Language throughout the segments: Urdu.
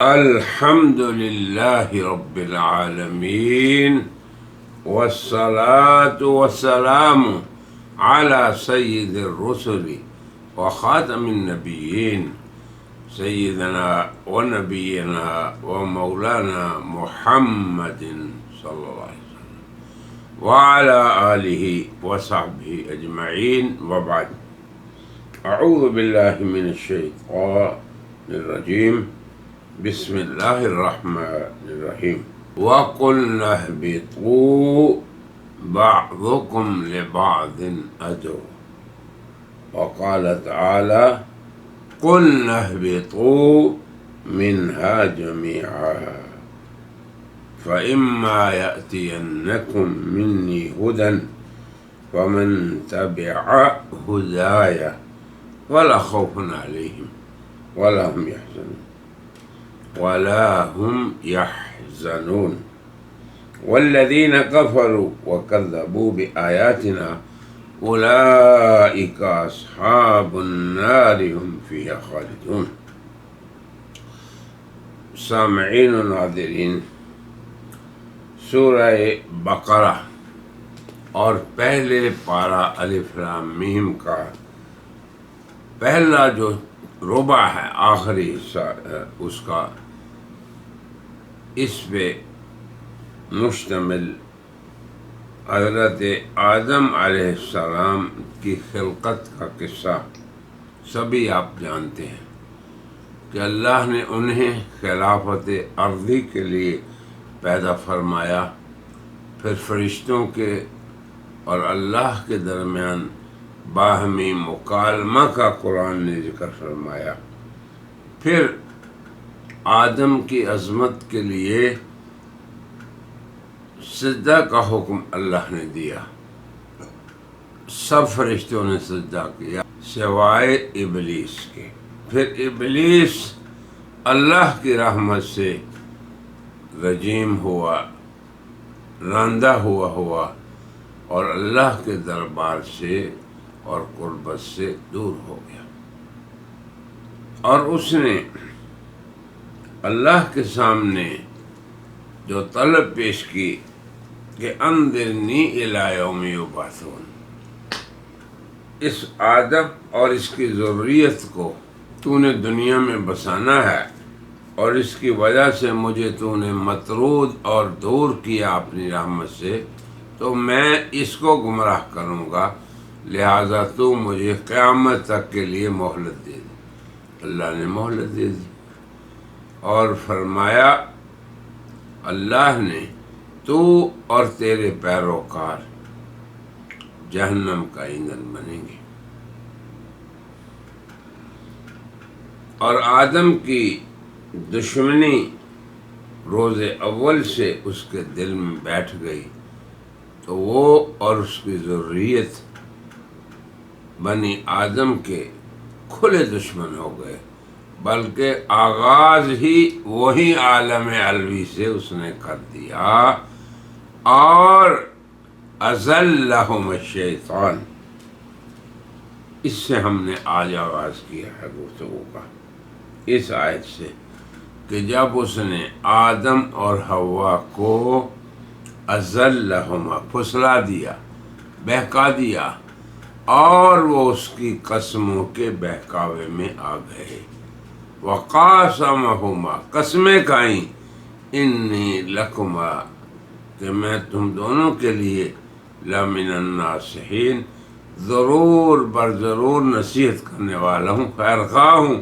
الحمد لله رب العالمين، والصلاة والسلام على سيد الرسل وخاتم النبيين سيدنا ونبينا ومولانا محمد صلى الله عليه وسلم وعلى آله وصحبه أجمعين، وبعد. أعوذ بالله من الشيطان الرجيم. بسم الله الرحمن الرحيم. وَقُلْنَا اهْبِطُوا بَعْضُكُمْ لِبَعْضٍ عَدُوٌّ. وقال تعالى: قُلْنَا اهْبِطُوا مِنْهَا جَمِيعًا فَإِمَّا يَأْتِيَنَّكُمْ مِنِّي هُدًى فَمَنْ تَبِعَ هُدَايَ فَلَا خَوْفٌ عَلَيْهِمْ ولا هم يحزنون والذين كفروا وكذبوا بآياتنا أولئك أصحاب النار هم فيها خالدون. سامعین و ناظرین، سورہ بقرہ اور پہلے پارہ الف لام میم کا پہلا جو ربع ہے، آخری حصہ اس کا، اس پہ مشتمل حضرت آدم علیہ السلام کی خلقت کا قصہ سبھی آپ جانتے ہیں کہ اللہ نے انہیں خلافت ارضی کے لیے پیدا فرمایا، پھر فرشتوں کے اور اللہ کے درمیان باہمی مکالمہ کا قرآن نے ذکر فرمایا، پھر آدم کی عظمت کے لیے سجدہ کا حکم اللہ نے دیا، سب فرشتوں نے سجدہ کیا سوائے ابلیس کے، پھر ابلیس اللہ کی رحمت سے رجیم ہوا، راندہ ہوا اور اللہ کے دربار سے اور قربت سے دور ہو گیا، اور اس نے اللہ کے سامنے جو طلب پیش کی کہ انذرنی الی یوم یبعثون، اس آدم اور اس کی ذریت کو تو نے دنیا میں بسانا ہے، اور اس کی وجہ سے مجھے تو نے مطرود اور دور کیا اپنی رحمت سے، تو میں اس کو گمراہ کروں گا، لہذا تو مجھے قیامت تک کے لیے مہلت دے دے۔ اللہ نے مہلت دے دی اور فرمایا اللہ نے، تو اور تیرے پیروکار جہنم کا ایندھن بنیں گے، اور آدم کی دشمنی روز اول سے اس کے دل میں بیٹھ گئی، تو وہ اور اس کی ذریت بنی آدم کے کھلے دشمن ہو گئے، بلکہ آغاز ہی وہی عالم علوی سے اس نے کر دیا، اور اذلہم الشیطان، اس سے ہم نے آج آغاز کیا ہے گفتگو کا، اس آیت سے، کہ جب اس نے آدم اور حوا کو اذلہما پھسلا دیا، بہکا دیا، اور وہ اس کی قسموں کے بہکاوے میں آ گئے، وقاسمہما، قسمیں کھائیں، انی لکما، کہ میں تم دونوں کے لیے لمن الناصحین، ضرور برضرور نصیحت کرنے والا ہوں، خیر خواہ ہوں،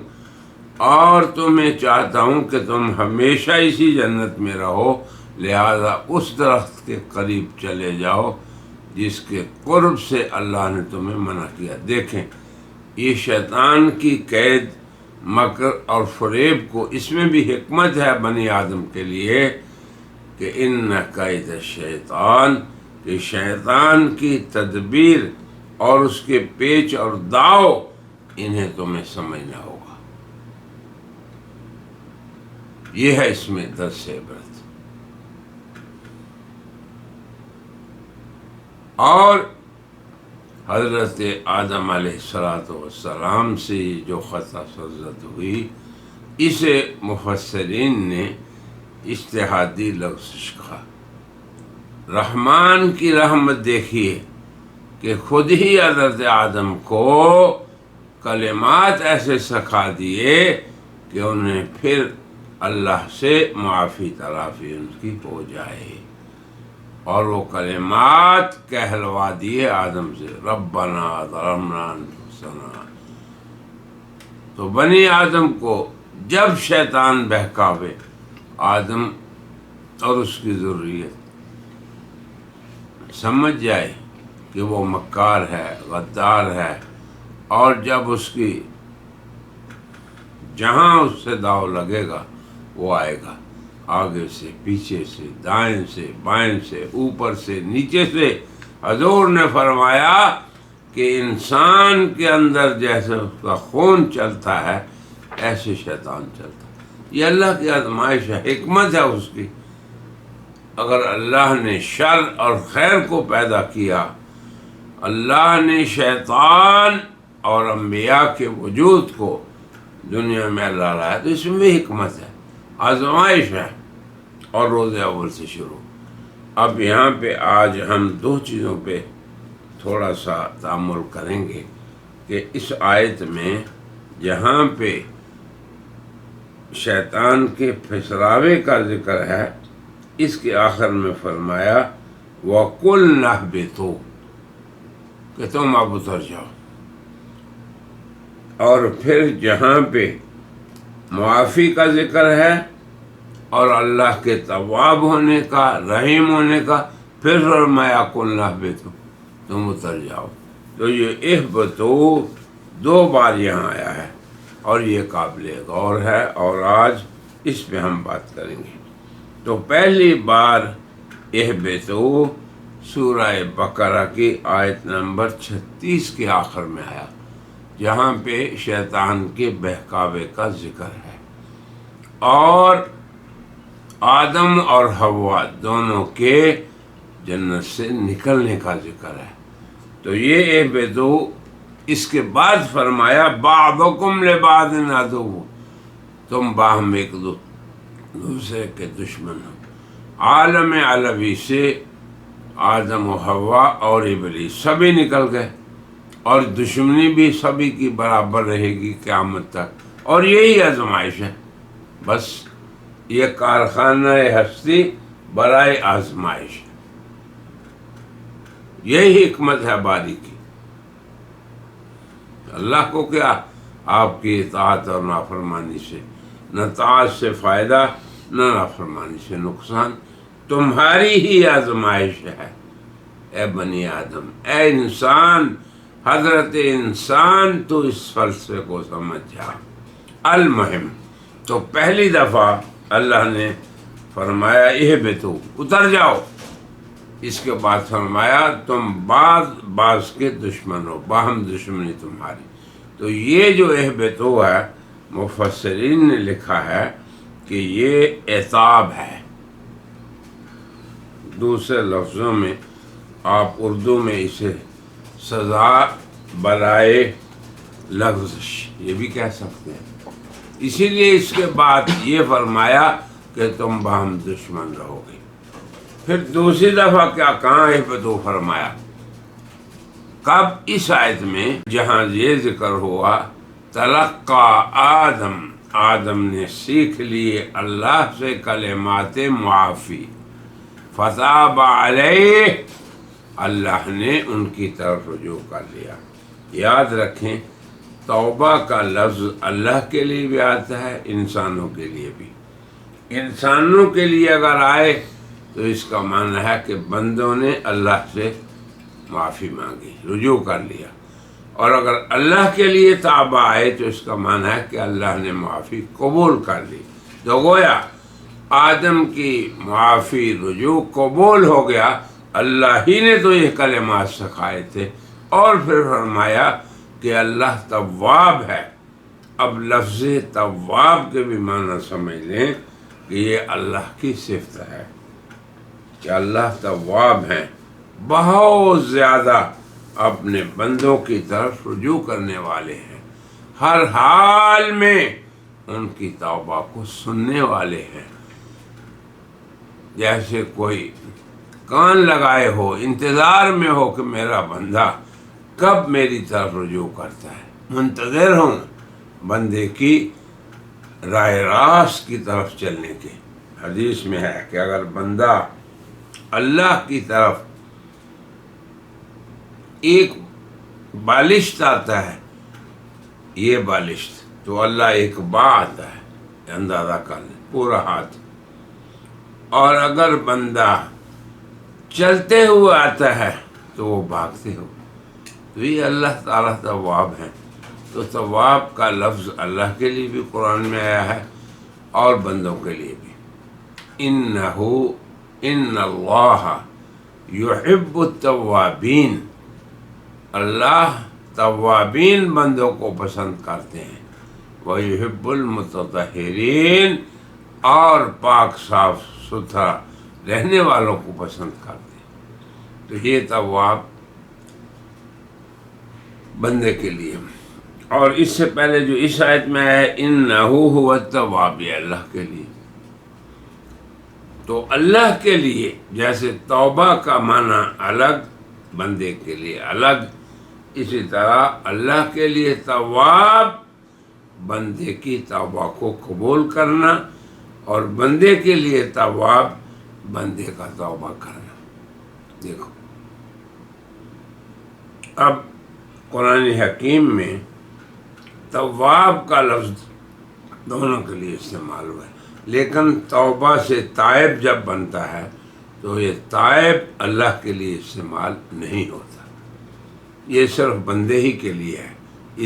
اور تمہیں چاہتا ہوں کہ تم ہمیشہ اسی جنت میں رہو، لہذا اس درخت کے قریب چلے جاؤ جس کے قرب سے اللہ نے تمہیں منع کیا۔ دیکھیں، یہ شیطان کی قید، مکر اور فریب کو، اس میں بھی حکمت ہے بنی آدم کے لیے کہ ان کید الشیطان، کہ شیطان کی تدبیر اور اس کے پیچ اور داؤ انہیں تمہیں سمجھنا ہوگا۔ یہ ہے اس میں درس عبرت۔ اور حضرت آدم علیہ السلام سے جو خطا سرزد ہوئی اسے مفسرین نے اجتہادی لغزش کہا۔ رحمان کی رحمت دیکھیے کہ خود ہی حضرت آدم کو کلمات ایسے سکھا دیے کہ انہیں پھر اللہ سے معافی تلافی ان کی ہو جائے، اور وہ کلمات کہلوا دیے آدم سے، ربنا ظلمنا انفسنا۔ تو بنی آدم کو جب شیطان بہکاوے آدم اور اس کی ذریت سمجھ جائے کہ وہ مکار ہے، غدار ہے، اور جب اس کی جہاں اس سے داؤ لگے گا وہ آئے گا، آگے سے، پیچھے سے، دائیں سے، بائیں سے، اوپر سے، نیچے سے۔ حضور نے فرمایا کہ انسان کے اندر جیسے اس کا خون چلتا ہے ایسے شیطان چلتا ہے۔ یہ اللہ کی آزمائش ہے، حکمت ہے اس کی۔ اگر اللہ نے شر اور خیر کو پیدا کیا، اللہ نے شیطان اور انبیاء کے وجود کو دنیا میں اللہ لایا، تو اس میں بھی حکمت ہے، آزمائش ہے، اور روز اول سے شروع۔ اب یہاں پہ آج ہم دو چیزوں پہ تھوڑا سا تأمل کریں گے کہ اس آیت میں جہاں پہ شیطان کے پھسلاوے کا ذکر ہے، اس کے آخر میں فرمایا وَقُلْنَا اهْبِطُوا، کہ تم اب اتر جاؤ، اور پھر جہاں پہ معافی کا ذکر ہے اور اللہ کے تواب ہونے کا، رحیم ہونے کا، پھر فرمایا قُلْنَا اهْبِطُوا، تم اتر جاؤ۔ تو یہ اہبطوا دو بار یہاں آیا ہے، اور یہ قابل غور ہے، اور آج اس پہ ہم بات کریں گے۔ تو پہلی بار اہبطوا سورہ بقرہ کی آیت نمبر 36 کے آخر میں آیا، جہاں پہ شیطان کے بہکاوے کا ذکر ہے، اور آدم اور حوا دونوں کے جنت سے نکلنے کا ذکر ہے۔ تو یہ اہبطوا، اس کے بعد فرمایا بعضکم لبعض عدو، تم باہم ایک دوسرے کے دشمن ہو۔ عالم علوی سے آدم و حوا اور ابلیس سبھی نکل گئے، اور دشمنی بھی سبھی کی برابر رہے گی قیامت تک، اور یہی آزمائش ہے۔ بس یہ کارخانہ ہستی برائے آزمائش، یہی حکمت ہے باری کی۔ اللہ کو کیا آپ کی اطاعت اور نافرمانی سے، نہ طاعت سے فائدہ نہ نافرمانی سے نقصان، تمہاری ہی آزمائش ہے اے بنی آدم، اے انسان، حضرت انسان، تو اس فلسفے کو سمجھ جا۔ المہم، تو پہلی دفعہ اللہ نے فرمایا اہبطوا، اتر جاؤ، اس کے بعد فرمایا تم بعض کے دشمن ہو، باہم دشمنی تمہاری۔ تو یہ جو اہبطوا ہے، مفسرین نے لکھا ہے کہ یہ عتاب ہے۔ دوسرے لفظوں میں آپ اردو میں اسے سزا برائے لغزش یہ بھی کہہ سکتے ہیں۔ اسی لیے اس کے بعد یہ فرمایا کہ تم باہم دشمن رہو گے۔ پھر دوسری دفعہ کیا کہاں اہبطوا فرمایا؟ کب؟ اس آیت میں جہاں یہ ذکر ہوا تلقى آدم نے سیکھ لیے اللہ سے کلمات معافی، فتاب علیہ، اللہ نے ان کی طرف رجوع کر لیا۔ یاد رکھیں توبہ کا لفظ اللہ کے لیے بھی آتا ہے، انسانوں کے لیے بھی۔ انسانوں کے لیے اگر آئے تو اس کا معنی ہے کہ بندوں نے اللہ سے معافی مانگی، رجوع کر لیا، اور اگر اللہ کے لیے توبہ آئے تو اس کا معنی ہے کہ اللہ نے معافی قبول کر لی۔ تو گویا آدم کی معافی، رجوع قبول ہو گیا، اللہ ہی نے تو یہ کلمات سکھائے تھے، اور پھر فرمایا کہ اللہ تواب ہے۔ اب لفظ تواب کے بھی معنی سمجھ لیں کہ یہ اللہ کی صفت ہے کہ اللہ تواب ہیں، بہت زیادہ اپنے بندوں کی طرف رجوع کرنے والے ہیں، ہر حال میں ان کی توبہ کو سننے والے ہیں. جیسے کوئی کان لگائے ہو، انتظار میں ہو کہ میرا بندہ کب میری طرف رجوع کرتا ہے، منتظر ہوں بندے کی راہ راست کی طرف چلنے کے. حدیث میں ہے کہ اگر بندہ اللہ کی طرف ایک بالشت آتا ہے، یہ بالشت تو اللہ ایک باں آتا ہے، اندازہ کر لیں پورا ہاتھ. اور اگر بندہ چلتے ہوئے آتا ہے تو وہ بھاگتے ہو. تو یہ اللہ تعالیٰ تواب ہے. تو تواب کا لفظ اللہ کے لیے بھی قرآن میں آیا ہے اور بندوں کے لیے بھی. ان اللہ یحب التوابین، اللہ توابین بندوں کو پسند کرتے ہیں. وَيُحِبُّ الْمُتَطَهِّرِينَ، اور پاک صاف ستھرا رہنے والوں کو پسند کرتے ہیں. تو یہ تواب بندے کے لیے. اور اس سے پہلے جو اس آیت میں ہے اِنَّهُ هُوَ التَّوَّابُ، یہ اللہ کے لیے. تو اللہ کے لیے جیسے توبہ کا معنی الگ، بندے کے لیے الگ، اسی طرح اللہ کے لیے تواب بندے کی توبہ کو قبول کرنا، اور بندے کے لیے تواب بندے کا توبہ کرنا. دیکھو اب قرآن حکیم میں تواب کا لفظ دونوں کے لیے استعمال ہوا ہے، لیکن توبہ سے تائب جب بنتا ہے تو یہ تائب اللہ کے لیے استعمال نہیں ہوتا، یہ صرف بندے ہی کے لیے ہے.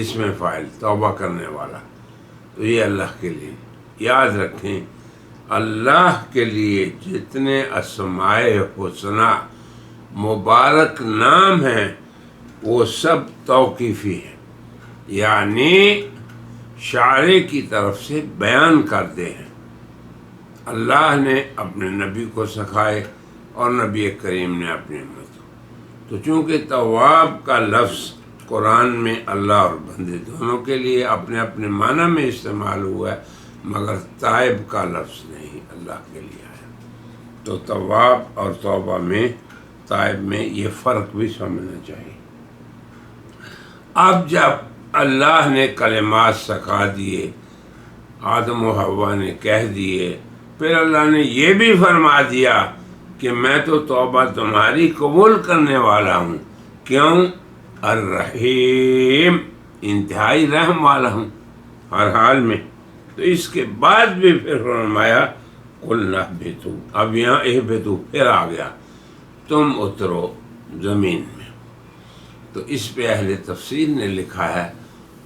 اس میں فاعل توبہ کرنے والا، تو یہ اللہ کے لیے. یاد رکھیں اللہ کے لیے جتنے اسماء حسنی مبارک نام ہیں وہ سب توقیفی ہیں، یعنی شاعر کی طرف سے بیان کرتے ہیں. اللہ نے اپنے نبی کو سکھائے اور نبی کریم نے اپنی امت کو. تو چونکہ تواب کا لفظ قرآن میں اللہ اور بندے دونوں کے لیے اپنے اپنے معنی میں استعمال ہوا ہے، مگر تائب کا لفظ نہیں اللہ کے لیے آیا. تو تواب اور توبہ میں، تائب میں یہ فرق بھی سمجھنا چاہیے. اب جب اللہ نے کلمات سکھا دیے، آدم و حوا نے کہہ دیے، پھر اللہ نے یہ بھی فرما دیا کہ میں تو توبہ تمہاری قبول کرنے والا ہوں. کیوں؟ الرحیم، انتہائی رحم والا ہوں ہر حال میں. تو اس کے بعد بھی پھر فرمایا قُلْنَا اهْبِطُوا، اب یہاں اہبطوا پھر آ گیا، تم اترو زمین میں. تو اس پہ اہل تفسیر نے لکھا ہے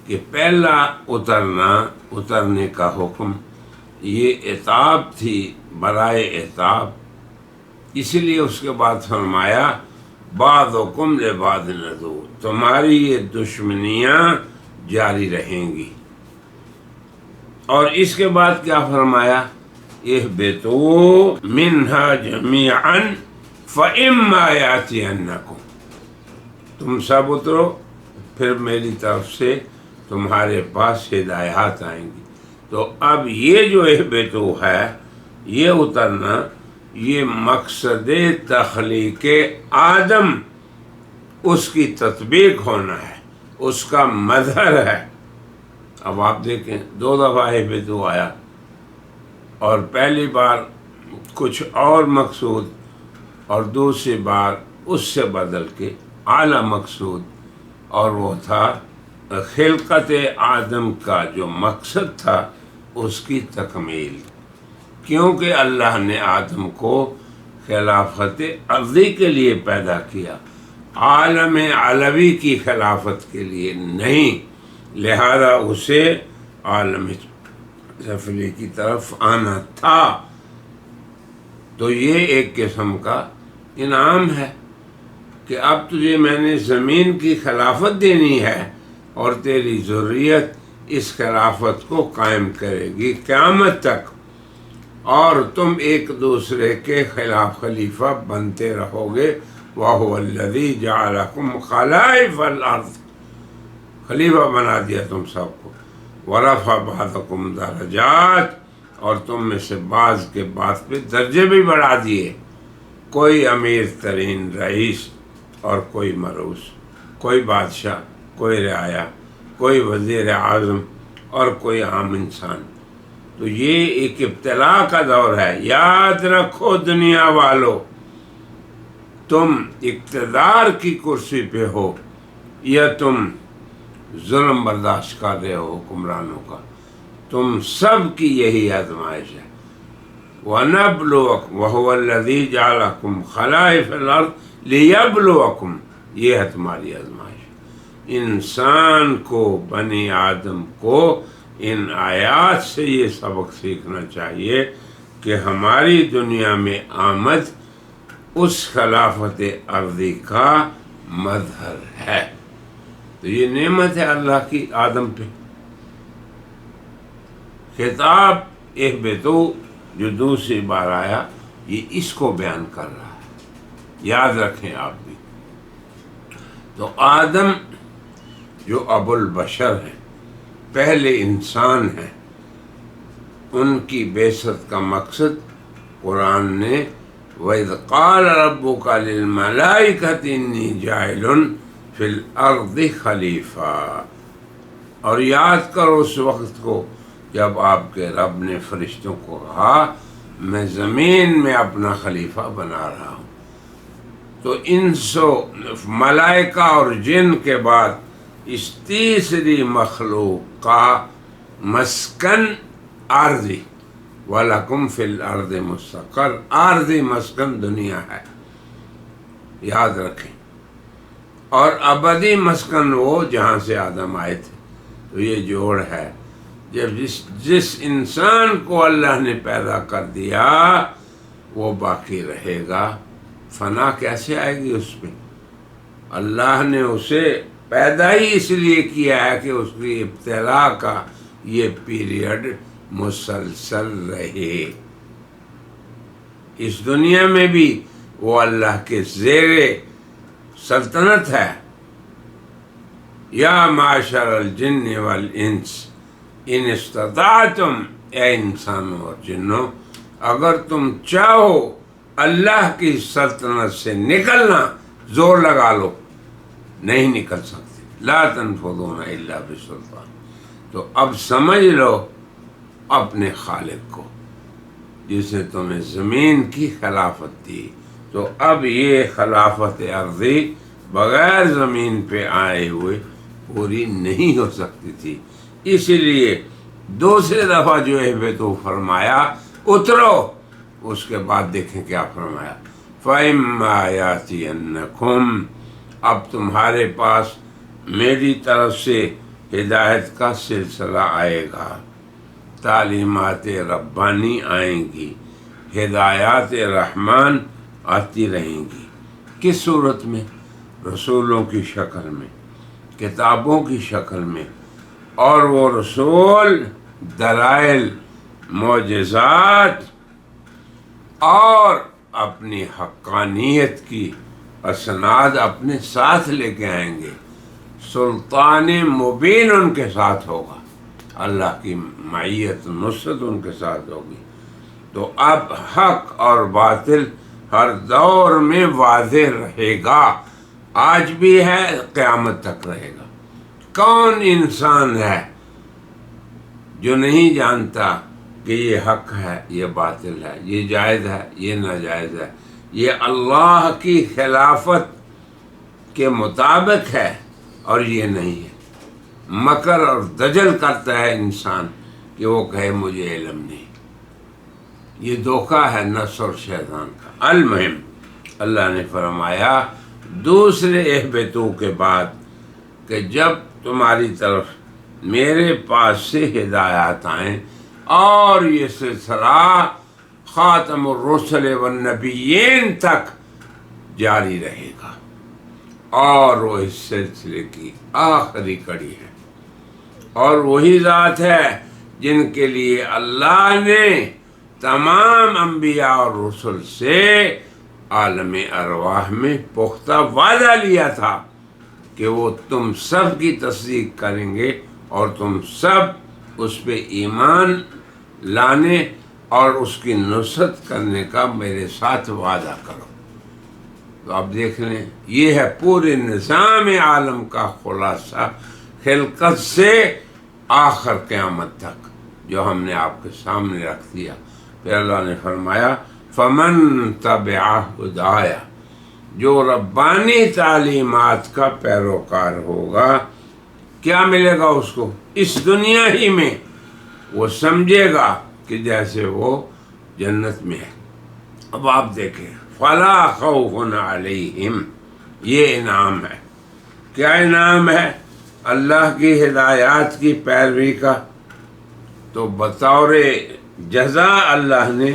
کہ پہلا اترنے کا حکم یہ عتاب تھی، برائے عتاب، اس لیے اس کے بعد فرمایا بعضکم لبعض عدو، تمہاری یہ دشمنیاں جاری رہیں گی. اور اس کے بعد کیا فرمایا؟ اہبطوا منہا جمیعا فإما یأتینکم، تم سب اترو، پھر میری طرف سے تمہارے پاس ہدایات آئیں گی. تو اب یہ جو اہبطوا ہے، یہ اترنا، یہ مقصد تخلیق آدم، اس کی تطبیق ہونا ہے، اس کا مظہر ہے. اب آپ دیکھیں 2 دفعہ اہبطوا آیا، اور پہلی بار کچھ اور مقصود، اور دوسری بار اس سے بدل کے اعلیٰ مقصود، اور وہ تھا خلقت آدم کا جو مقصد تھا اس کی تکمیل. کیونکہ اللہ نے آدم کو خلافت ارضی کے لیے پیدا کیا، عالم علوی کی خلافت کے لیے نہیں، لہذا اسے عالم سفلی کی طرف آنا تھا. تو یہ ایک قسم کا انعام ہے کہ اب تجھے میں نے زمین کی خلافت دینی ہے، اور تیری ذریت اس خلافت کو قائم کرے گی قیامت تک، اور تم ایک دوسرے کے خلاف خلیفہ بنتے رہو گے. وَهُوَ الَّذِي جَعَلَكُمْ خَلَائِفَ الْأَرْضِ، خلیفہ بنا دیا تم سب کو. ورفع بعضکم درجات، اور تم میں سے بعض کے بعض پہ درجے بھی بڑھا دیے. کوئی امیر ترین رئیس اور کوئی مروس، کوئی بادشاہ، کوئی رعایا، کوئی وزیر اعظم اور کوئی عام انسان. تو یہ ایک ابتلا کا دور ہے. یاد رکھو دنیا والو، تم اقتدار کی کرسی پہ ہو یا تم ظلم برداشت کر رہے ہو حکمرانوں کا، تم سب کی یہی آزمائش ہے. وَنَبْلُوَكُمْ وَهُوَ الَّذِي جَعَلَكُمْ خَلَائِفَ الْأَرْضِ لِيَبْلُوَكُمْ. یہ ہے تمہاری آزمائش. انسان کو، بنی آدم کو ان آیات سے یہ سبق سیکھنا چاہیے کہ ہماری دنیا میں آمد اس خلافت ارضی کا مظہر ہے. تو یہ نعمت ہے اللہ کی آدم پہ. خطاب اہبطوا جو دوسری بار آیا، یہ اس کو بیان کر رہا ہے. یاد رکھیں آپ بھی. تو آدم جو ابو البشر ہیں، پہلے انسان ہیں، ان کی بعثت کا مقصد قرآن نے وَإِذْ قَالَ رَبُّكَ لِلْمَلَائِكَةِ إِنِّي جَاعِلٌ فِي الْأَرْضِ خَلِيفَةً. اور یاد کرو اس وقت کو جب آپ کے رب نے فرشتوں کو کہا میں زمین میں اپنا خلیفہ بنا رہا ہوں. تو انسو ملائکہ اور جن کے بعد اس تیسری مخلوق کا مسکن عارضی، وَلَكُمْ فِي الْأَرْضِ مُسْتَقَرٌّ، عارضی مسکن دنیا ہے، یاد رکھیں. اور ابدی مسکن وہ جہاں سے آدم آئے تھے. تو یہ جوڑ ہے. جب جس انسان کو اللہ نے پیدا کر دیا وہ باقی رہے گا. فنا کیسے آئے گی اس پہ؟ اللہ نے اسے پیدا ہی اس لیے کیا ہے کہ اس کی ابتلا کا یہ پیریڈ مسلسل رہے. اس دنیا میں بھی وہ اللہ کے زیر سلطنت ہے. یا معاشر الجن والانس ان استطعتم، اے انسانوں اور جنوں، اگر تم چاہو اللہ کی سلطنت سے نکلنا، زور لگا لو، نہیں نکل سکتے. لا تنفذون الا بسلطان. تو اب سمجھ لو اپنے خالق کو جس نے تمہیں زمین کی خلافت دی. تو اب یہ خلافت ارضی بغیر زمین پہ آئے ہوئے پوری نہیں ہو سکتی تھی. اسی لیے دوسری دفعہ جو اہبطوا فرمایا اترو، اس کے بعد دیکھیں کیا فرمایا. فَإِمَّا يَأْتِيَنَّكُمْ، اب تمہارے پاس میری طرف سے ہدایت کا سلسلہ آئے گا، تعلیمات ربانی آئیں گی، ہدایات رحمان آتی رہیں گی. کس صورت میں؟ رسولوں کی شکل میں، کتابوں کی شکل میں. اور وہ رسول دلائل، معجزات اور اپنی حقانیت کی اسناد اپنے ساتھ لے کے آئیں گے. سلطان مبین ان کے ساتھ ہوگا، اللہ کی معیت نصرت ان کے ساتھ ہوگی. تو اب حق اور باطل ہر دور میں واضح رہے گا. آج بھی ہے، قیامت تک رہے گا. کون انسان ہے جو نہیں جانتا کہ یہ حق ہے، یہ باطل ہے، یہ جائز ہے، یہ ناجائز ہے، یہ اللہ کی خلافت کے مطابق ہے اور یہ نہیں ہے. مکر اور دجل کرتا ہے انسان کہ وہ کہے مجھے علم نہیں. یہ دھوکہ ہے نفس اور شیطان کا. المہم اللہ نے فرمایا دوسرے اہبطوا کے بعد کہ جب تمہاری طرف میرے پاس سے ہدایات آئیں اور یہ سلسلہ خاتم الرسل والنبیین تک جاری رہے گا، اور وہ اس سلسلے کی آخری کڑی ہے. اور وہی ذات ہے جن کے لیے اللہ نے تمام انبیاء اور رسل سے عالم ارواح میں پختہ وعدہ لیا تھا کہ وہ تم سب کی تصدیق کریں گے اور تم سب اس پہ ایمان لانے اور اس کی نصرت کرنے کا میرے ساتھ وعدہ کرو۔ تو آپ دیکھ لیں، یہ ہے پورے نظام عالم کا خلاصہ، خلقت سے آخر قیامت تک، جو ہم نے آپ کے سامنے رکھ دیا۔ پھر اللہ نے فرمایا فمن تبع ہدایا، جو ربانی تعلیمات کا پیروکار ہوگا، کیا ملے گا اس کو؟ اس دنیا ہی میں وہ سمجھے گا کہ جیسے وہ جنت میں ہے۔ اب آپ دیکھیں، فلا خوف علیہم، یہ انعام ہے۔ کیا انعام ہے؟ اللہ کی ہدایات کی پیروی کا۔ تو بطور جزا اللہ نے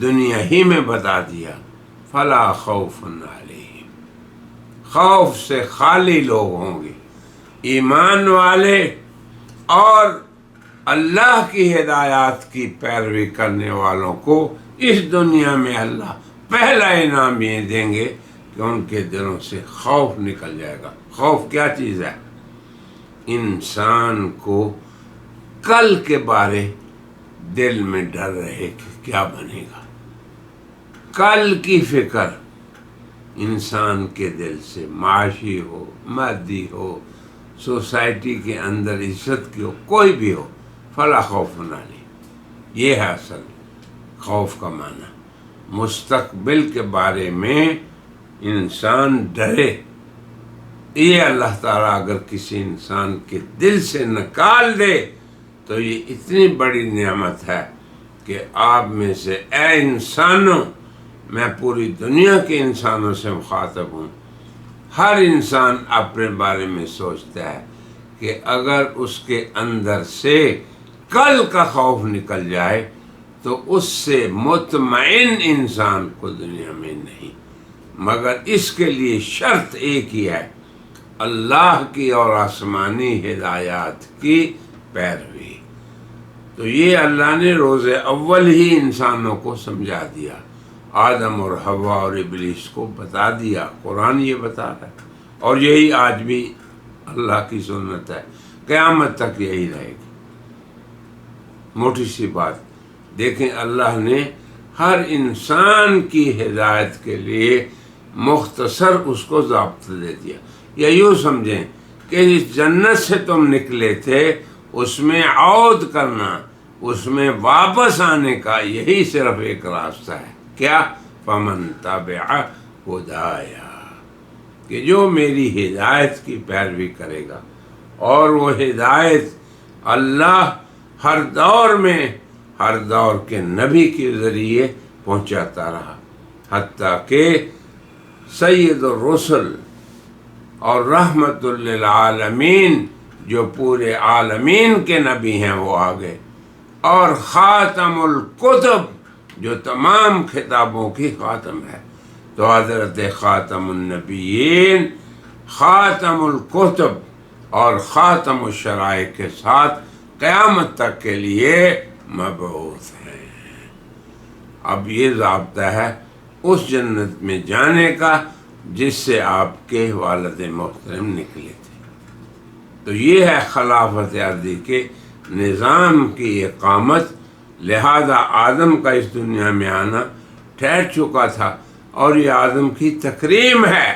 دنیا ہی میں بتا دیا، فلا خوف علیہم، خوف سے خالی لوگ ہوں گے، ایمان والے اور اللہ کی ہدایات کی پیروی کرنے والوں کو اس دنیا میں اللہ پہلا انعام یہ دیں گے کہ ان کے دلوں سے خوف نکل جائے گا۔ خوف کیا چیز ہے؟ انسان کو کل کے بارے دل میں ڈر رہے کہ کیا بنے گا، کل کی فکر انسان کے دل سے، معاشی ہو، مادی ہو، سوسائٹی کے اندر عزت کی ہو، کوئی بھی ہو، فلا خوف علیہم، یہ ہے اصل خوف کا معنی۔ مستقبل کے بارے میں انسان ڈرے، یہ اللہ تعالیٰ اگر کسی انسان کے دل سے نکال دے تو یہ اتنی بڑی نعمت ہے کہ آپ میں سے اے انسانوں، میں پوری دنیا کے انسانوں سے مخاطب ہوں، ہر انسان اپنے بارے میں سوچتا ہے کہ اگر اس کے اندر سے کل کا خوف نکل جائے تو اس سے مطمئن انسان کو دنیا میں نہیں، مگر اس کے لیے شرط ایک ہی ہے، اللہ کی اور آسمانی ہدایات کی پیروی۔ تو یہ اللہ نے روز اول ہی انسانوں کو سمجھا دیا، آدم اور حوا اور ابلیس کو بتا دیا، قرآن یہ بتا رہا ہے، اور یہی آج بھی اللہ کی سنت ہے، قیامت تک یہی رہے گی۔ موٹی سی بات دیکھیں، اللہ نے ہر انسان کی ہدایت کے لیے مختصر اس کو ضابطہ دے دیا، یا یوں سمجھیں کہ اس جنت سے تم نکلے تھے، اس میں عود کرنا، اس میں واپس آنے کا یہی صرف ایک راستہ ہے، کیا؟ فمن تبع ہدایا، کہ جو میری ہدایت کی پیروی کرے گا، اور وہ ہدایت اللہ ہر دور میں ہر دور کے نبی کے ذریعے پہنچاتا رہا، حتیٰ کہ سید الرسل اور رحمت للعالمین جو پورے عالمین کے نبی ہیں وہ آگے، اور خاتم الکتب جو تمام کتابوں کی خاتم ہے، تو حضرت خاتم النبیین، خاتم الکتب اور خاتم الشرائع کے ساتھ قیامت تک کے لیے مبعوث ہیں۔ اب یہ ضابطہ ہے اس جنت میں جانے کا جس سے آپ کے والد محترم نکلے تھے۔ تو یہ ہے خلافت ارضی کے نظام کی اقامت، لہذا آدم کا اس دنیا میں آنا ٹھہر چکا تھا، اور یہ آدم کی تکریم ہے۔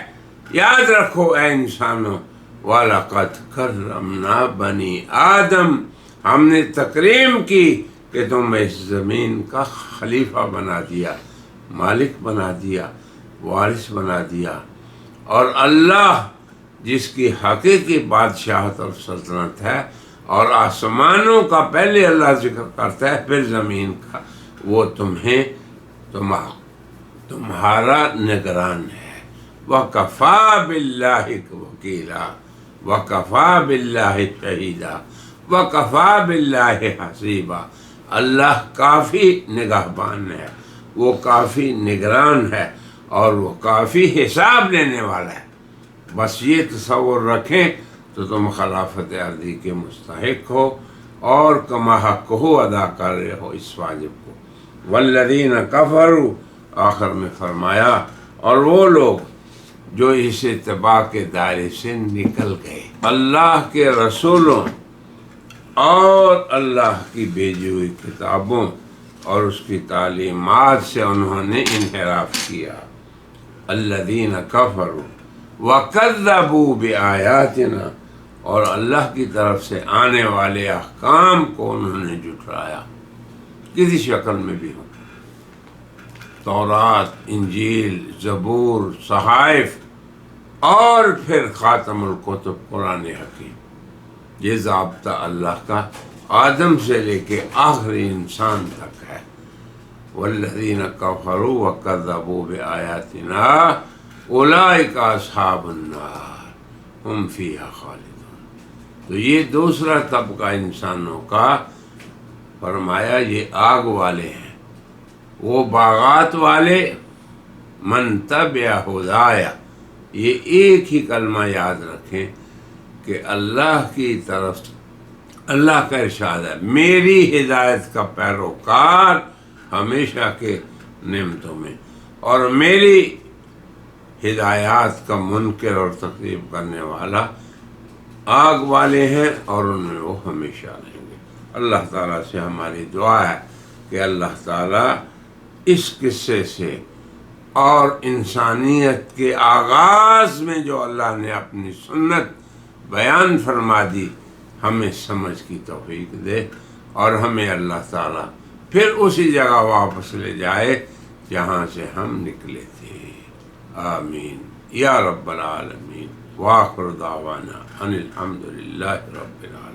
یاد رکھو اے انسانوں، وَلَقَدْ كَرَّمْنَا بَنِي آدم، ہم نے تکریم کی کہ تم اس زمین کا خلیفہ بنا دیا، مالک بنا دیا، وارث بنا دیا، اور اللہ جس کی حقیقی بادشاہت اور سلطنت ہے، اور آسمانوں کا پہلے اللہ ذکر کرتا ہے پھر زمین کا، وہ تمہیں تمہارا نگران ہے۔ وَكَفَى بِاللَّهِ وَكِيلًا وَكَفَى بِاللَّهِ شَهِيدًا وَكَفَى بِاللَّهِ حَسِيبًا، اللہ کافی نگہبان ہے، وہ کافی نگران ہے، اور وہ کافی حساب لینے والا ہے۔ بس یہ تصور رکھیں تو تم خلافت ارضی کے مستحق ہو، اور کما حق ہو ادا کر رہے ہو اس واجب کو۔ والذین کفروا، آخر میں فرمایا، اور وہ لوگ جو اس اتباع کے دائرے سے نکل گئے، اللہ کے رسولوں اور اللہ کی بھیجی ہوئی کتابوں اور اس کی تعلیمات سے انہوں نے انحراف کیا. الذین کفروا وکذبوا بآیاتنا، اور اللہ کی طرف سے آنے والے احکام کو انہوں نے جھٹلایا کسی شکل میں بھی ہو. تورات، انجیل، زبور، صحائف اور پھر خاتم الکتب قرآن حکیم، یہ ضابطہ اللہ کا آدم سے لے کے آخری انسان تک ہے. والذین کفروا وکذبوا بآیاتنا اولئک اصحاب النار ہم فیہا خالدون. تو یہ دوسرا طبقہ انسانوں کا فرمایا یہ آگ والے ہیں. وہ باغات والے من تبع ہدایا، یہ ایک ہی کلمہ یاد رکھیں کہ اللہ کی طرف اللہ کا ارشاد ہے میری ہدایت کا پیروکار ہمیشہ کے نعمتوں میں، اور میری ہدایات کا منکر اور تکذیب کرنے والا آگ والے ہیں اور ان میں وہ ہمیشہ رہیں گے. اللہ تعالیٰ سے ہماری دعا ہے کہ اللہ تعالیٰ اس قصے سے اور انسانیت کے آغاز میں جو اللہ نے اپنی سنت بیان فرما دی ہمیں سمجھ کی توفیق دے، اور ہمیں اللہ تعالیٰ پھر اسی جگہ واپس لے جائے جہاں سے ہم نکلے تھے. آمین یا رب العالمین. وآخر دعوانا ان الحمد للہ رب العالمین.